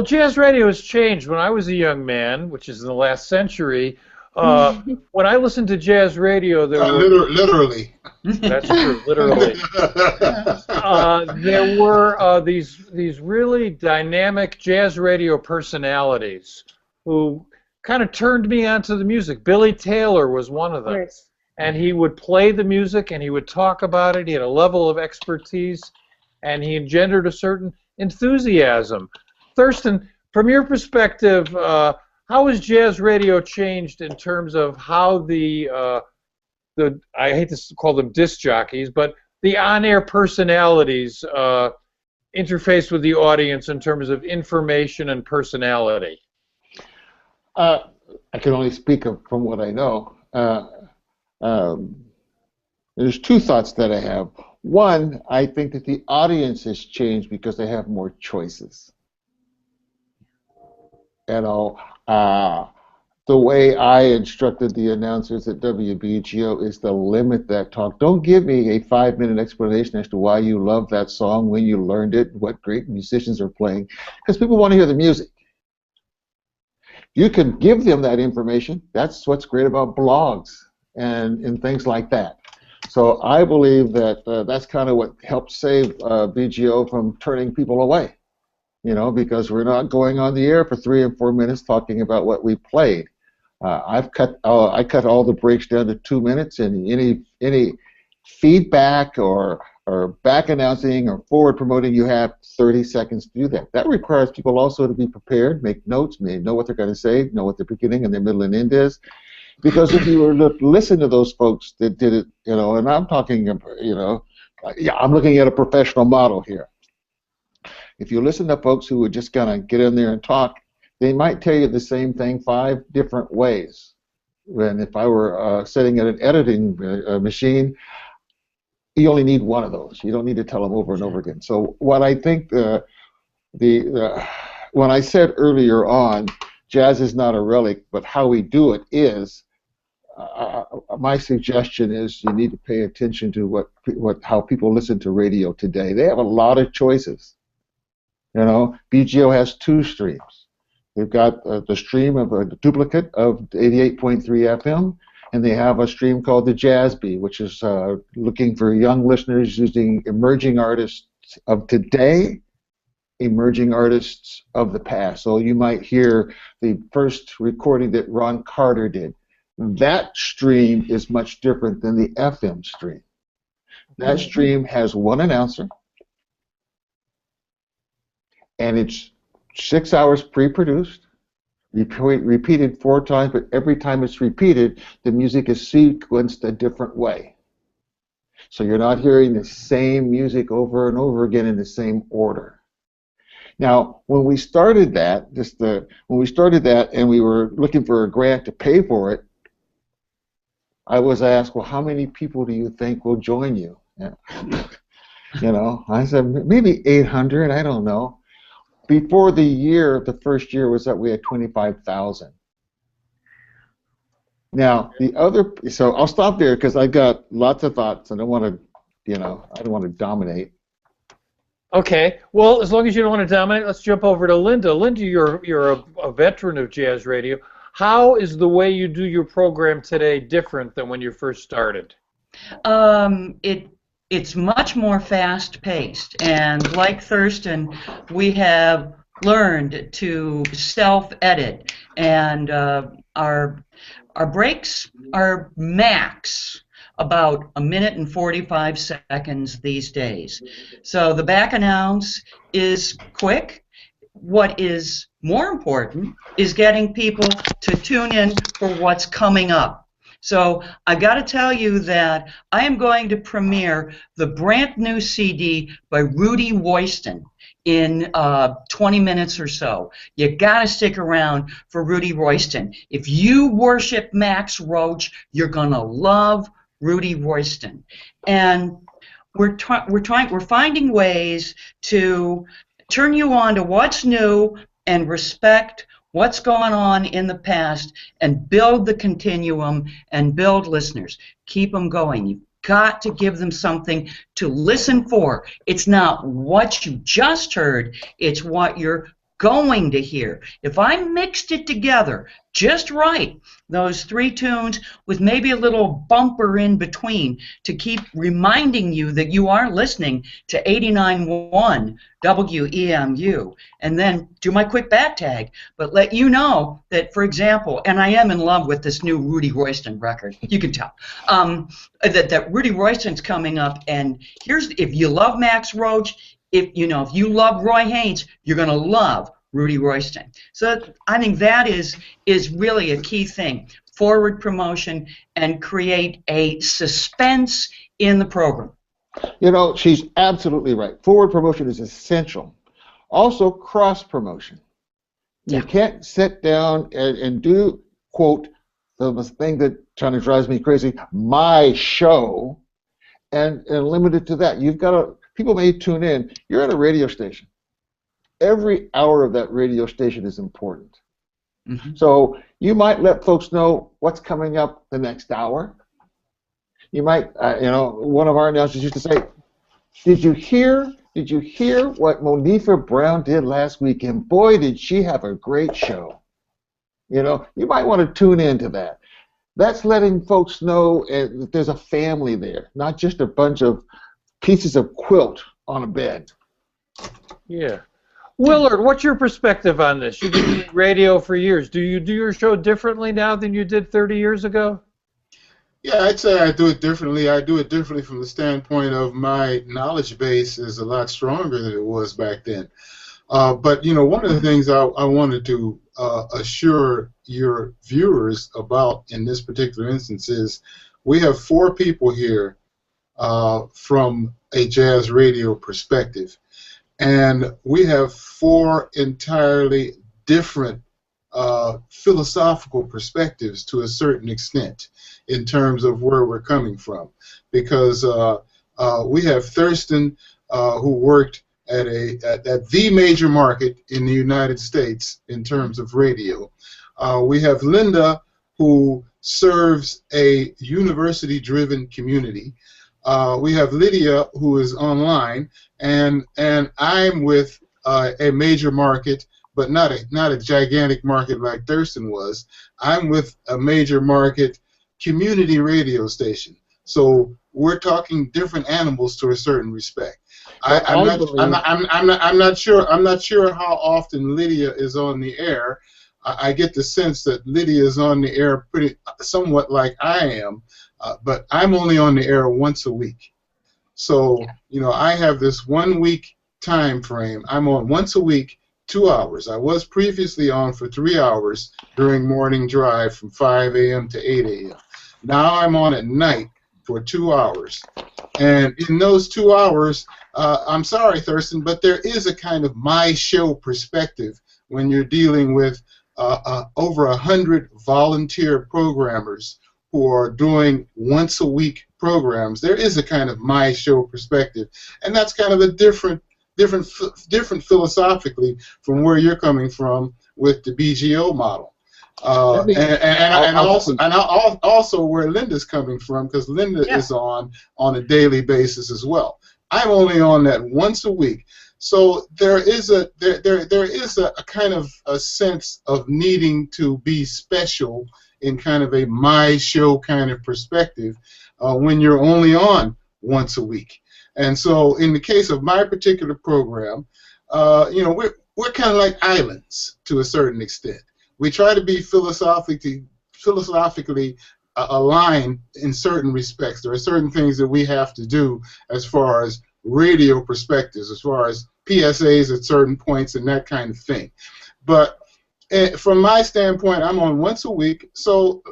Well, jazz radio has changed. When I was a young man, which is in the last century, when I listened to jazz radio, there were literally. That's true, literally. There were these really dynamic jazz radio personalities who kind of turned me onto the music. Billy Taylor was one of them. Yes. And he would play the music and he would talk about it. He had a level of expertise and he engendered a certain enthusiasm. Thurston, from your perspective, how has jazz radio changed in terms of how the I hate to call them disc jockeys, but the on-air personalities interface with the audience in terms of information and personality? I can only speak from what I know. There's two thoughts that I have. One, I think that the audience has changed because they have more choices. You know, the way I instructed the announcers at WBGO is to limit that talk. Don't give me a 5-minute explanation as to why you love that song, when you learned it, what great musicians are playing, because people want to hear the music. You can give them that information. That's what's great about blogs and things like that. So I believe that that's kind of what helped save BGO from turning people away, you know, because we're not going on the air for 3 and 4 minutes talking about what we played. I cut all the breaks down to 2 minutes, and any feedback or back announcing or forward promoting, you have 30 seconds to do that. That requires people also to be prepared, make notes, know what they're going to say, know what their beginning and their middle and end is. Because if you were to listen to those folks that did it, you know, and I'm talking, you know, yeah, I'm looking at a professional model here. If you listen to folks who would just kind of get in there and talk, they might tell you the same thing 5 different ways. When if I were sitting at an editing machine, you only need one of those. You don't need to tell them over and over again. So what I think when I said earlier on, jazz is not a relic, but how we do it is. My suggestion is you need to pay attention to how people listen to radio today. They have a lot of choices. You know, BGO has 2 streams. They've got the stream of a duplicate of 88.3 FM, and they have a stream called the Jazz Bee, which is looking for young listeners using emerging artists of today, emerging artists of the past. So you might hear the first recording that Ron Carter did. That stream is much different than the FM stream. That stream has one announcer, and it's 6 hours pre-produced, repeated 4 times, but every time it's repeated, the music is sequenced a different way. So you're not hearing the same music over and over again in the same order. Now, when we started that, and we were looking for a grant to pay for it, I was asked, well, how many people do you think will join you? And, you know, I said, maybe 800, I don't know. Before the first year was up, we had 25,000. Now, so I'll stop there because I've got lots of thoughts. I don't want to dominate. Okay. Well, as long as you don't want to dominate, let's jump over to Linda. Linda, you're a veteran of jazz radio. How is the way you do your program today different than when you first started? It's much more fast-paced, and like Thurston, we have learned to self-edit, and our breaks are max about 1 minute and 45 seconds these days. So the back announce is quick. What is more important is getting people to tune in for what's coming up. So I got to tell you that I am going to premiere the brand new CD by Rudy Royston in 20 minutes or so. You got to stick around for Rudy Royston. If you worship Max Roach, you're going to love Rudy Royston. And we're finding ways to turn you on to what's new and respect what's going on in the past and build the continuum and build listeners. Keep them going. You've got to give them something to listen for. It's not what you just heard, it's what you're going to hear. If I mixed it together just right, those 3 tunes with maybe a little bumper in between to keep reminding you that you are listening to 89.1 WEMU, and then do my quick back tag, but let you know that, for example, and I am in love with this new Rudy Royston record, you can tell, that Rudy Royston's coming up, and if you love Max Roach, if you love Roy Haynes, you're going to love Rudy Royston. So I think that is really a key thing. Forward promotion and create a suspense in the program. She's absolutely right. Forward promotion is essential. Also, cross promotion. You can't sit down and do, quote, the thing that kind of drives me crazy, my show, and limit it to that. You've got to, people may tune in. You're at a radio station. Every hour of that radio station is important. Mm-hmm. So you might let folks know what's coming up the next hour. You might, one of our announcers used to say, did you hear what Monifa Brown did last weekend? Boy, did she have a great show. You might want to tune into that. That's letting folks know that there's a family there, not just a bunch of pieces of quilt on a bed. Yeah. Willard, what's your perspective on this? You've been doing radio for years. Do you do your show differently now than you did 30 years ago? Yeah, I'd say I do it differently. I do it differently from the standpoint of my knowledge base is a lot stronger than it was back then. But, one of the things I wanted to assure your viewers about in this particular instance is we have 4 people here from a jazz radio perspective. And we have 4 entirely different philosophical perspectives to a certain extent in terms of where we're coming from. Because we have Thurston, who worked at the major market in the United States in terms of radio. We have Linda, who serves a university-driven community. We have Lydia, who is online, and I'm with a major market, but not a gigantic market like Thurston was. I'm with a major market community radio station. So we're talking different animals to a certain respect. I'm not sure how often Lydia is on the air. I get the sense that Lydia is on the air somewhat like I am. But I'm only on the air once a week. So, I have this 1 week time frame. I'm on once a week, 2 hours. I was previously on for 3 hours during morning drive from 5 a.m. to 8 a.m. Now I'm on at night for 2 hours. And in those 2 hours, I'm sorry, Thurston, but there is a kind of my show perspective when you're dealing with over 100 volunteer programmers who are doing once a week programs. There is a kind of my show perspective, and that's kind of a different philosophically from where you're coming from with the BGO model, and also where Linda's coming from, because Linda is on a daily basis as well. I'm only on that once a week. So there is a kind of a sense of needing to be special in kind of a my show kind of perspective when you're only on once a week. And so in the case of my particular program, we're kind of like islands to a certain extent. We try to be philosophically aligned in certain respects. There are certain things that we have to do as far as radio perspectives, as far as PSAs at certain points and that kind of thing. But from my standpoint, I'm on once a week. So,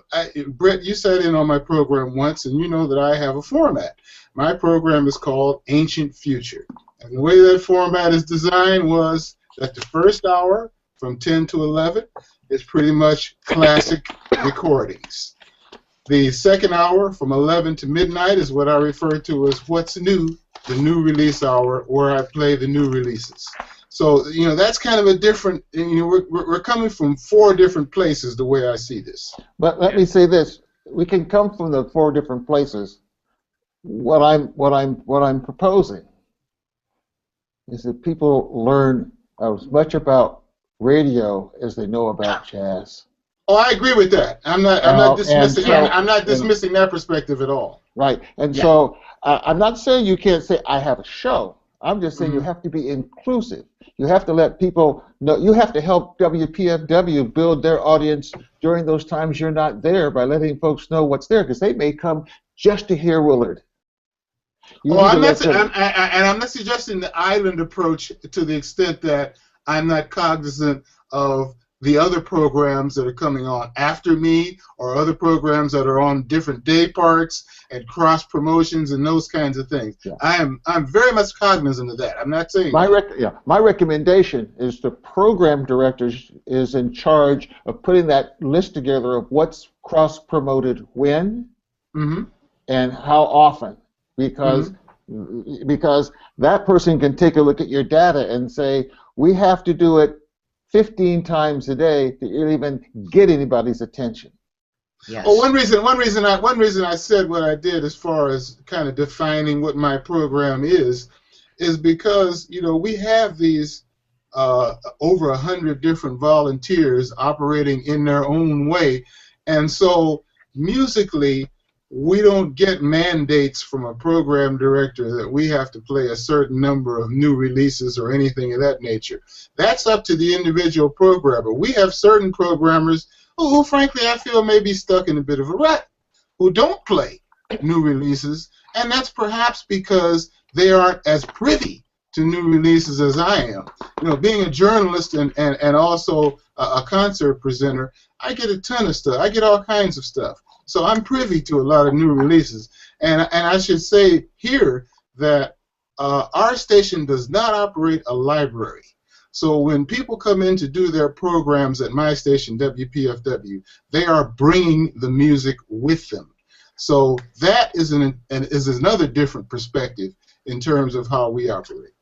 Brett, you sat in on my program once, and you know that I have a format. My program is called Ancient Future. And the way that format is designed was that the first hour from 10 to 11 is pretty much classic recordings. The second hour from 11 to midnight is what I refer to as What's New, the new release hour, where I play the new releases. So, that's kind of a different, we're coming from 4 different places the way I see this. But let me say this. We can come from the 4 different places. What I'm proposing is that people learn as much about radio as they know about jazz. Oh, I agree with that. I'm not dismissing. I'm not dismissing that perspective at all. Right, and so I'm not saying you can't say I have a show. I'm just saying you have to be inclusive. You have to let people know. You have to help WPFW build their audience during those times you're not there by letting folks know what's there, because they may come just to hear Willard. I'm not suggesting the island approach to the extent that I'm not cognizant of the other programs that are coming on after me, or other programs that are on different day parts and cross promotions and those kinds of things. Yeah. I'm very much cognizant of that. I'm not saying my recommendation is the program director is in charge of putting that list together of what's cross promoted when and how often, because that person can take a look at your data and say, we have to do it 15 times a day to even get anybody's attention. Yes. Well, one reason I said what I did as far as kind of defining what my program is because we have these over 100 different volunteers operating in their own way, and so musically we don't get mandates from a program director that we have to play a certain number of new releases or anything of that nature. That's up to the individual programmer. We have certain programmers who frankly, I feel may be stuck in a bit of a rut, who don't play new releases, and that's perhaps because they aren't as privy to new releases as I am. Being a journalist and also a concert presenter, I get a ton of stuff. I get all kinds of stuff. So I'm privy to a lot of new releases. And I should say here that our station does not operate a library. So when people come in to do their programs at my station, WPFW, they are bringing the music with them. So that is another different perspective in terms of how we operate.